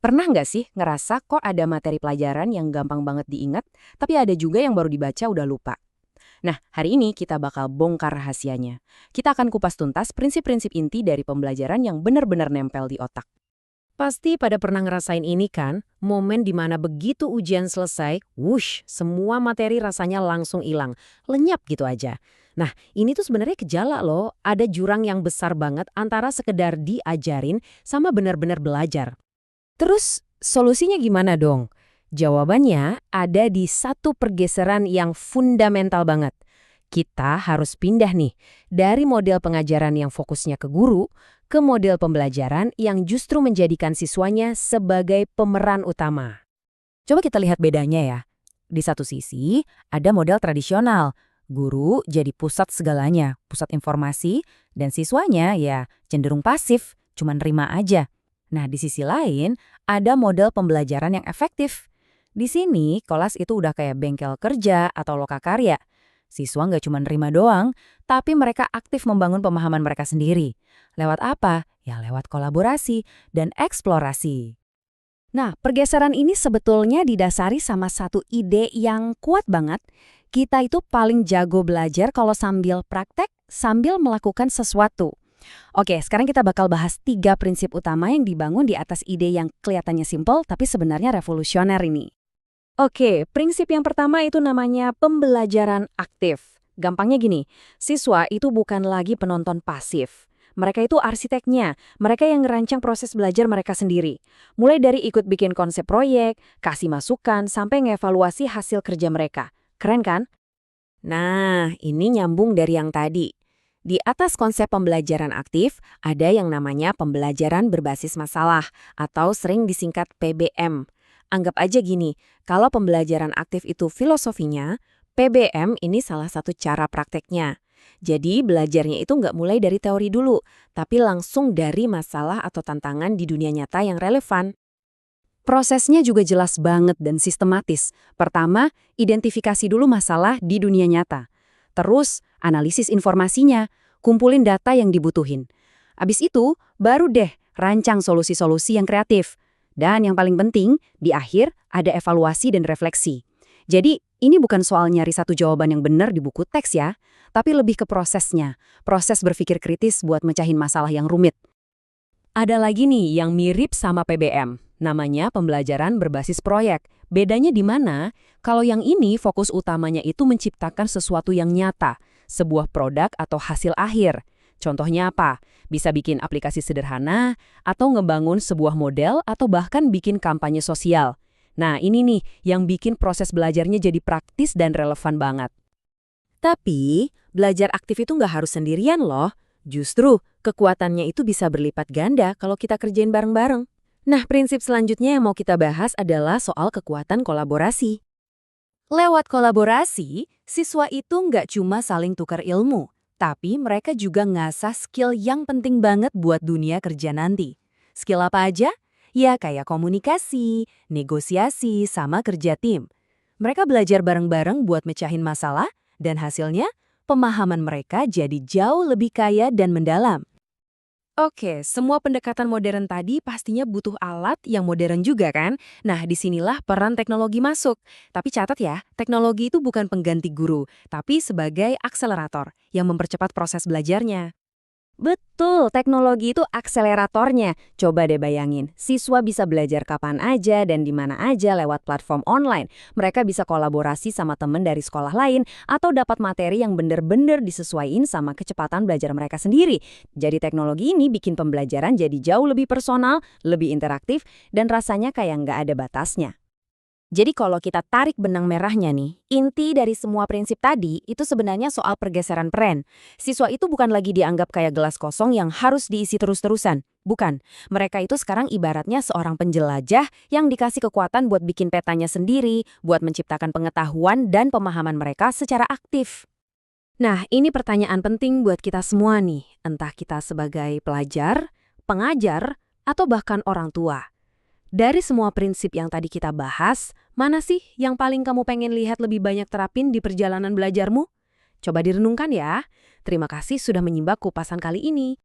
Pernah nggak sih ngerasa kok ada materi pelajaran yang gampang banget diingat, tapi ada juga yang baru dibaca udah lupa? Nah, hari ini kita bakal bongkar rahasianya. Kita akan kupas tuntas prinsip-prinsip inti dari pembelajaran yang benar-benar nempel di otak. Pasti pada pernah ngerasain ini kan, momen dimana begitu ujian selesai, wush, semua materi rasanya langsung hilang, lenyap gitu aja. Nah, ini tuh sebenarnya gejala loh, ada jurang yang besar banget antara sekedar diajarin sama benar-benar belajar. Terus, solusinya gimana dong? Jawabannya ada di satu pergeseran yang fundamental banget. Kita harus pindah nih dari model pengajaran yang fokusnya ke guru ke model pembelajaran yang justru menjadikan siswanya sebagai pemeran utama. Coba kita lihat bedanya ya. Di satu sisi, ada model tradisional. Guru jadi pusat segalanya, pusat informasi, dan siswanya ya cenderung pasif, cuma nerima aja. Nah, di sisi lain, ada model pembelajaran yang efektif. Di sini, kelas itu udah kayak bengkel kerja atau lokakarya. Siswa nggak cuma nerima doang, tapi mereka aktif membangun pemahaman mereka sendiri. Lewat apa? Ya lewat kolaborasi dan eksplorasi. Nah, pergeseran ini sebetulnya didasari sama satu ide yang kuat banget. Kita itu paling jago belajar kalau sambil praktek, sambil melakukan sesuatu. Oke, sekarang kita bakal bahas 3 prinsip utama yang dibangun di atas ide yang kelihatannya simpel tapi sebenarnya revolusioner ini. Oke, prinsip yang pertama itu namanya pembelajaran aktif. Gampangnya gini, siswa itu bukan lagi penonton pasif. Mereka itu arsiteknya, mereka yang ngerancang proses belajar mereka sendiri. Mulai dari ikut bikin konsep proyek, kasih masukan, sampai ngevaluasi hasil kerja mereka. Keren kan? Nah, ini nyambung dari yang tadi. Di atas konsep pembelajaran aktif, ada yang namanya pembelajaran berbasis masalah, atau sering disingkat PBM. Anggap aja gini, kalau pembelajaran aktif itu filosofinya, PBM ini salah satu cara prakteknya. Jadi belajarnya itu nggak mulai dari teori dulu, tapi langsung dari masalah atau tantangan di dunia nyata yang relevan. Prosesnya juga jelas banget dan sistematis. Pertama, identifikasi dulu masalah di dunia nyata. Terus, analisis informasinya, kumpulin data yang dibutuhin. Abis itu, baru deh rancang solusi-solusi yang kreatif. Dan yang paling penting, di akhir ada evaluasi dan refleksi. Jadi, ini bukan soal nyari satu jawaban yang benar di buku teks ya, tapi lebih ke prosesnya. Proses berpikir kritis buat mecahin masalah yang rumit. Ada lagi nih yang mirip sama PBM, namanya pembelajaran berbasis proyek. Bedanya di mana? Kalau yang ini fokus utamanya itu menciptakan sesuatu yang nyata, sebuah produk atau hasil akhir. Contohnya apa? Bisa bikin aplikasi sederhana, atau ngebangun sebuah model, atau bahkan bikin kampanye sosial. Nah, ini nih yang bikin proses belajarnya jadi praktis dan relevan banget. Tapi, belajar aktif itu nggak harus sendirian loh. Justru, kekuatannya itu bisa berlipat ganda kalau kita kerjain bareng-bareng. Nah, prinsip selanjutnya yang mau kita bahas adalah soal kekuatan kolaborasi. Lewat kolaborasi, siswa itu nggak cuma saling tukar ilmu, tapi mereka juga ngasah skill yang penting banget buat dunia kerja nanti. Skill apa aja? Ya kayak komunikasi, negosiasi, sama kerja tim. Mereka belajar bareng-bareng buat mecahin masalah, dan hasilnya, pemahaman mereka jadi jauh lebih kaya dan mendalam. Oke, semua pendekatan modern tadi pastinya butuh alat yang modern juga kan? Nah, disinilah peran teknologi masuk. Tapi catat ya, teknologi itu bukan pengganti guru, tapi sebagai akselerator yang mempercepat proses belajarnya. Betul, teknologi itu akseleratornya. Coba deh bayangin, siswa bisa belajar kapan aja dan di mana aja lewat platform online. Mereka bisa kolaborasi sama temen dari sekolah lain atau dapat materi yang bener-bener disesuaikan sama kecepatan belajar mereka sendiri. Jadi teknologi ini bikin pembelajaran jadi jauh lebih personal, lebih interaktif, dan rasanya kayak nggak ada batasnya. Jadi kalau kita tarik benang merahnya nih, inti dari semua prinsip tadi itu sebenarnya soal pergeseran peran. Siswa itu bukan lagi dianggap kayak gelas kosong yang harus diisi terus-terusan. Bukan, mereka itu sekarang ibaratnya seorang penjelajah yang dikasih kekuatan buat bikin petanya sendiri, buat menciptakan pengetahuan dan pemahaman mereka secara aktif. Nah, ini pertanyaan penting buat kita semua nih, entah kita sebagai pelajar, pengajar, atau bahkan orang tua. Dari semua prinsip yang tadi kita bahas, mana sih yang paling kamu pengen lihat lebih banyak terapin di perjalanan belajarmu? Coba direnungkan ya. Terima kasih sudah menyimak kupasan kali ini.